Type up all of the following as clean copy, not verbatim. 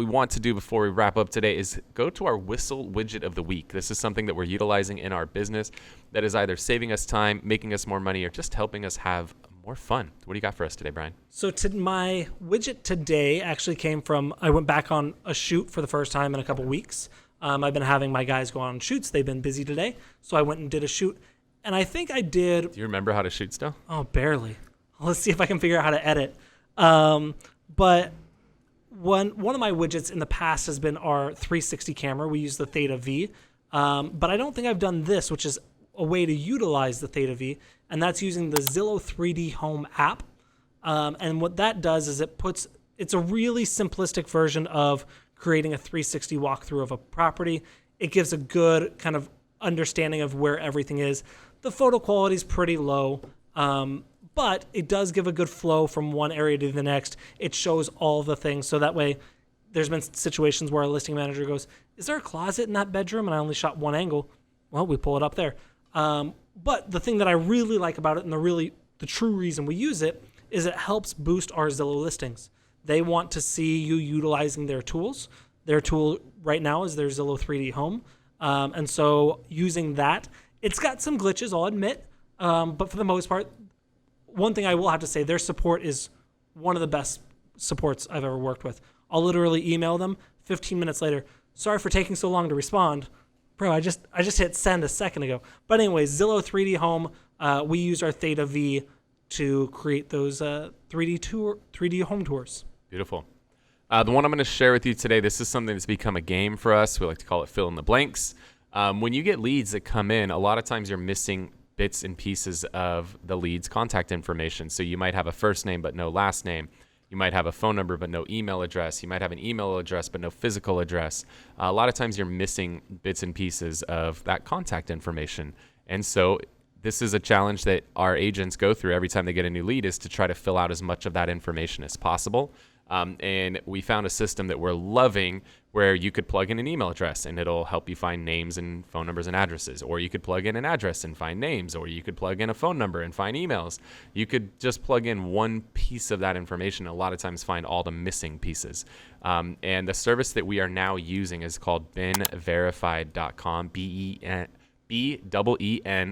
we want to do before we wrap up today is go to our Whissel Widget of the week. This is something that we're utilizing in our business that is either saving us time, making us more money, or just helping us have more fun. What do you got for us today, Bryan? So my widget today actually came from, I went back on a shoot for the first time in a couple weeks. I've been having my guys go on shoots. They've been busy today. So I went and did a shoot. And I think I did... Do you remember how to shoot still? Oh, barely. Let's see if I can figure out how to edit. But one of my widgets in the past has been our 360 camera. We use the Theta V. But I don't think I've done this, which is a way to utilize the Theta V. And that's using the Zillow 3D Home app. And what that does is it's a really simplistic version of creating a 360 walkthrough of a property. It gives a good kind of understanding of where everything is. The photo quality is pretty low, but it does give a good flow from one area to the next. It shows all the things. So that way, there's been situations where a listing manager goes, is there a closet in that bedroom? And I only shot one angle. Well, we pull it up there. But the thing that I really like about it, and the true reason we use it, is it helps boost our Zillow listings. They want to see you utilizing their tools. Their tool right now is their Zillow 3D Home. And so using that, it's got some glitches, I'll admit. But for the most part, one thing I will have to say, their support is one of the best supports I've ever worked with. I'll literally email them 15 minutes later. Sorry for taking so long to respond. Bro, I just hit send a second ago. But anyways, Zillow 3D Home, we use our Theta V to create those 3D home tours. Beautiful. The one I'm going to share with you today, this is something that's become a game for us. We like to call it fill in the blanks. When you get leads that come in, a lot of times you're missing bits and pieces of the lead's contact information. So you might have a first name but no last name. You might have a phone number but no email address. You might have an email address but no physical address. A lot of times you're missing bits and pieces of that contact information. And so this is a challenge that our agents go through every time they get a new lead, is to try to fill out as much of that information as possible. And we found a system that we're loving where you could plug in an email address and it'll help you find names and phone numbers and addresses. Or you could plug in an address and find names. Or you could plug in a phone number and find emails. You could just plug in one piece of that information, a lot of times find all the missing pieces. And the service that we are now using is called BenVerified.com, BEEN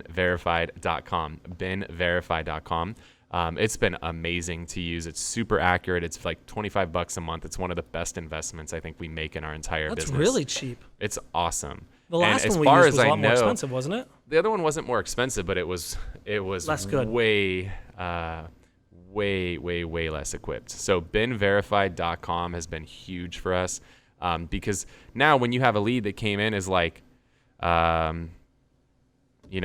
verified.com, BenVerified.com. It's been amazing to use. It's super accurate. It's like $25 a month. It's one of the best investments I think we make in our entire business. That's really cheap. It's awesome. The last and one we used was a lot more expensive, wasn't it? The other one wasn't more expensive, but it was less good. way less equipped. So BenVerified.com has been huge for us, because now when you have a lead that came in as like,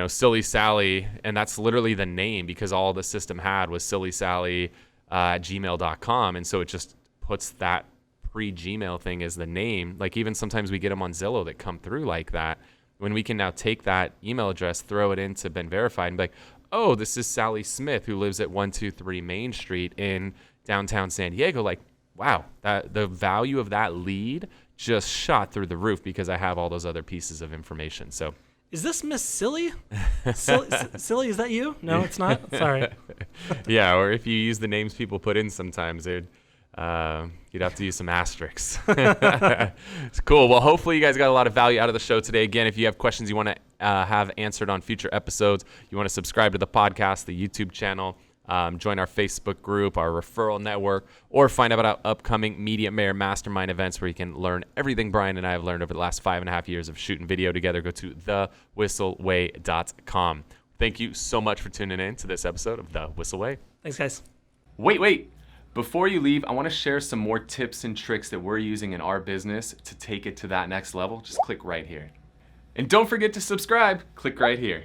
Silly Sally, and that's literally the name because all the system had was Silly Sally at gmail.com. And so it just puts that pre-Gmail thing as the name. Like even sometimes we get them on Zillow that come through like that, when we can now take that email address, throw it into Ben Verified and be like, oh, this is Sally Smith who lives at 123 Main Street in downtown San Diego. Like, wow, the value of that lead just shot through the roof because I have all those other pieces of information. So is this Miss Silly? Silly, is that you? No, it's not? Sorry. Yeah, or if you use the names people put in sometimes, you'd have to use some asterisks. It's cool. Well, hopefully you guys got a lot of value out of the show today. Again, if you have questions you want to have answered on future episodes, you want to subscribe to the podcast, the YouTube channel, join our Facebook group, our referral network, or find out about upcoming Media Mayor Mastermind events where you can learn everything Bryan and I have learned over the last 5.5 years of shooting video together. Go to thewhisselway.com. Thank you so much for tuning in to this episode of The Whissel Way. Thanks, guys. Wait. Before you leave, I want to share some more tips and tricks that we're using in our business to take it to that next level. Just click right here. And don't forget to subscribe. Click right here.